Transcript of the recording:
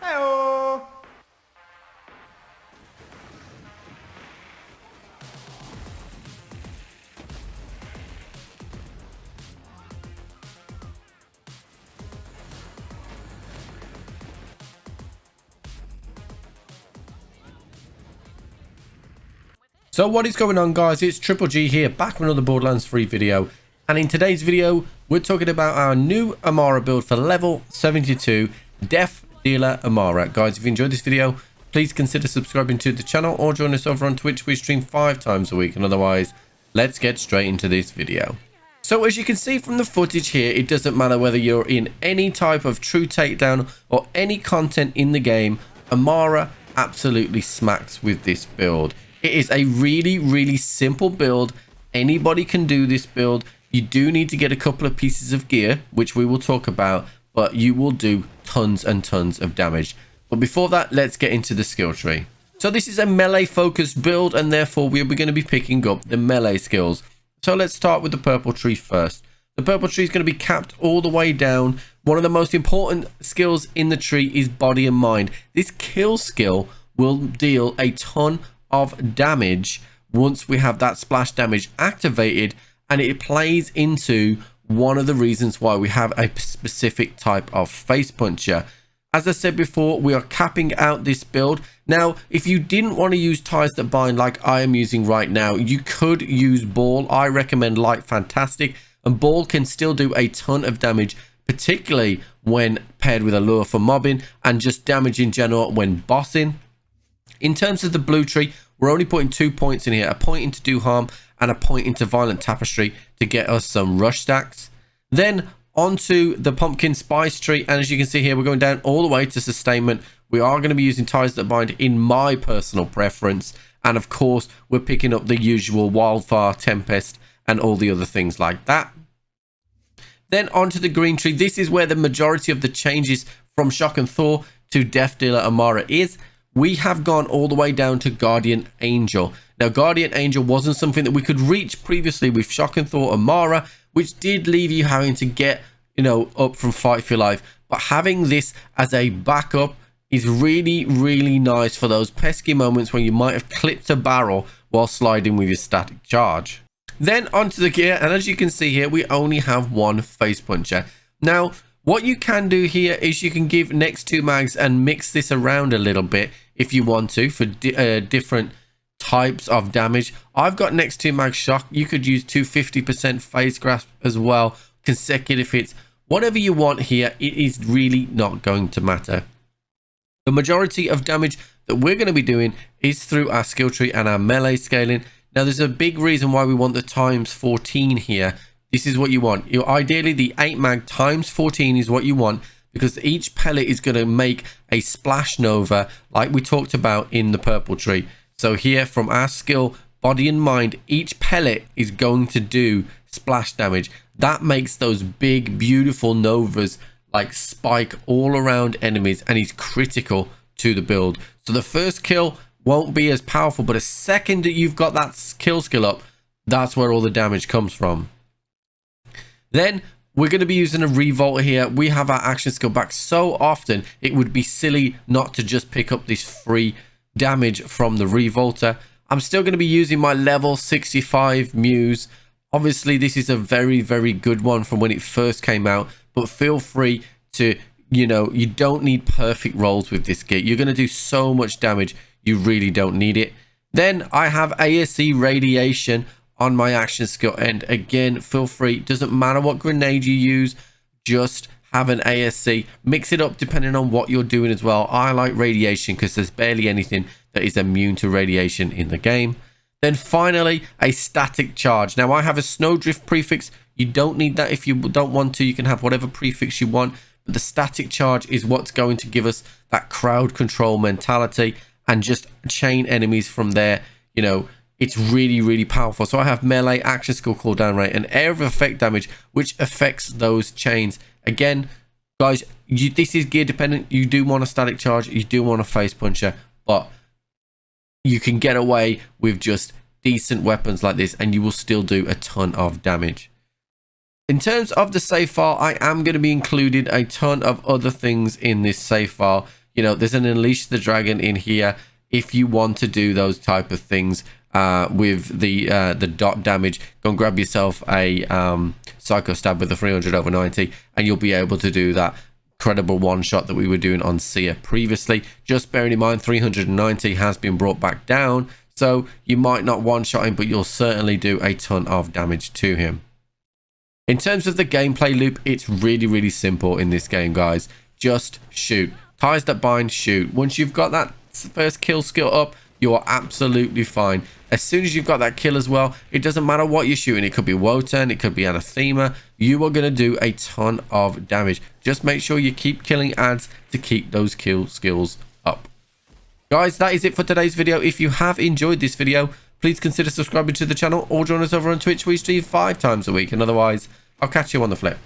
Hello. So what is going on, guys? It's Triple G here, back with another Borderlands 3 video. And in today's video, we're talking about our new AMARA build for level 72, Death Dealer AMARA. Guys, if you enjoyed this video, please consider subscribing to the channel or join us over on Twitch. We stream 5 times a week. And otherwise, let's get straight into this video. So as you can see from the footage here, it doesn't matter whether you're in any type of true takedown or any content in the game, AMARA absolutely smacks with this build. It is a really simple build. Anybody can do this build. You do need to get a couple of pieces of gear, which we will talk about, but you will do tons and tons of damage. But before that, let's get into the skill tree. So this is a melee focused build, and therefore we're going to be picking up the melee skills. So let's start with the purple tree first. The purple tree is going to be capped all the way down. One of the most important skills in the tree is body and mind. This kill skill will deal a ton of damage once we have that splash damage activated, and it plays into one of the reasons why we have a specific type of face puncher. As I said before, we are capping out this build. Now, if you didn't want to use ties that bind like I am using right now, you could use ball. I recommend light fantastic, and ball can still do a ton of damage, particularly when paired with a lure for mobbing and just damage in general when bossing. In terms of the blue tree, we're only putting 2 points in here, a point into do harm and a point into violent tapestry to get us some rush stacks. Then onto the pumpkin spice tree, and as you can see here, we're going down all the way to sustainment. We are going to be using ties that bind in my personal preference, and of course we're picking up the usual wildfire, tempest and all the other things like that. Then onto the green tree. This is where the majority of the changes from shock and thaw to Death Dealer AMARA is. We have gone all the way down to Guardian Angel. Now, Guardian Angel wasn't something that we could reach previously with Shock and Thaw AMARA, which did leave you having to get, up from Fight for Your Life. But having this as a backup is really nice for those pesky moments when you might have clipped a barrel while sliding with your static charge. Then onto the gear, and as you can see here, we only have one face puncher. Now, what you can do here is you can give next 2 mags and mix this around a little bit if you want to for different types of damage. I've got next 2 mag shock. You could use 250% phase grasp as well, consecutive hits, whatever you want here. It is really not going to matter. The majority of damage that we're going to be doing is through our skill tree and our melee scaling. Now, there's a big reason why we want the times 14 here. This is what you want. Ideally, the 8 mag times 14 is what you want, because each pellet is going to make a splash nova like we talked about in the purple tree. So here from our skill, body and mind, each pellet is going to do splash damage. That makes those big, beautiful novas like spike all around enemies and is critical to the build. So the first kill won't be as powerful, but a second that you've got that kill skill up, that's where all the damage comes from. Then we're going to be using a revolt here. We have our action skill back so often, it would be silly not to just pick up this free damage from the revolter. I'm still going to be using my level 65 muse. Obviously, this is a very good one from when it first came out, but feel free to, you don't need perfect rolls with this kit. You're going to do so much damage, you really don't need it. Then I have ASE radiation on my action skill, and again, feel free, doesn't matter what grenade you use, just have an ASC. Mix it up depending on what you're doing as well. I like radiation because there's barely anything that is immune to radiation in the game. Then finally, a static charge. Now, I have a snowdrift prefix. You don't need that if you don't want to. You can have whatever prefix you want, but the static charge is what's going to give us that crowd control mentality and just chain enemies from there. It's really powerful. So I have melee, action skill cooldown rate, and area of effect damage, which affects those chains. Again, guys, this is gear dependent. You do want a static charge, you do want a face puncher, but you can get away with just decent weapons like this and you will still do a ton of damage. In terms of the save file, I am going to be including a ton of other things in this save file. You know, there's an Unleash the Dragon in here if you want to do those type of things with the dot damage. Go and grab yourself a Psycho Stab with a 300 over 90, and you'll be able to do that credible one shot that we were doing on Seer previously. Just bearing in mind 390 has been brought back down, so you might not one shot him, but you'll certainly do a ton of damage to him. In terms of the gameplay loop, it's really simple in this game, guys. Just shoot. Ties that bind, shoot. Once you've got that first kill skill up, you are absolutely fine. As soon as you've got that kill as well, it doesn't matter what you're shooting. It could be Wotan, it could be Anathema. You are going to do a ton of damage. Just make sure you keep killing ads to keep those kill skills up. Guys, that is it for today's video. If you have enjoyed this video, please consider subscribing to the channel or join us over on Twitch. We stream 5 times a week. And otherwise, I'll catch you on the flip.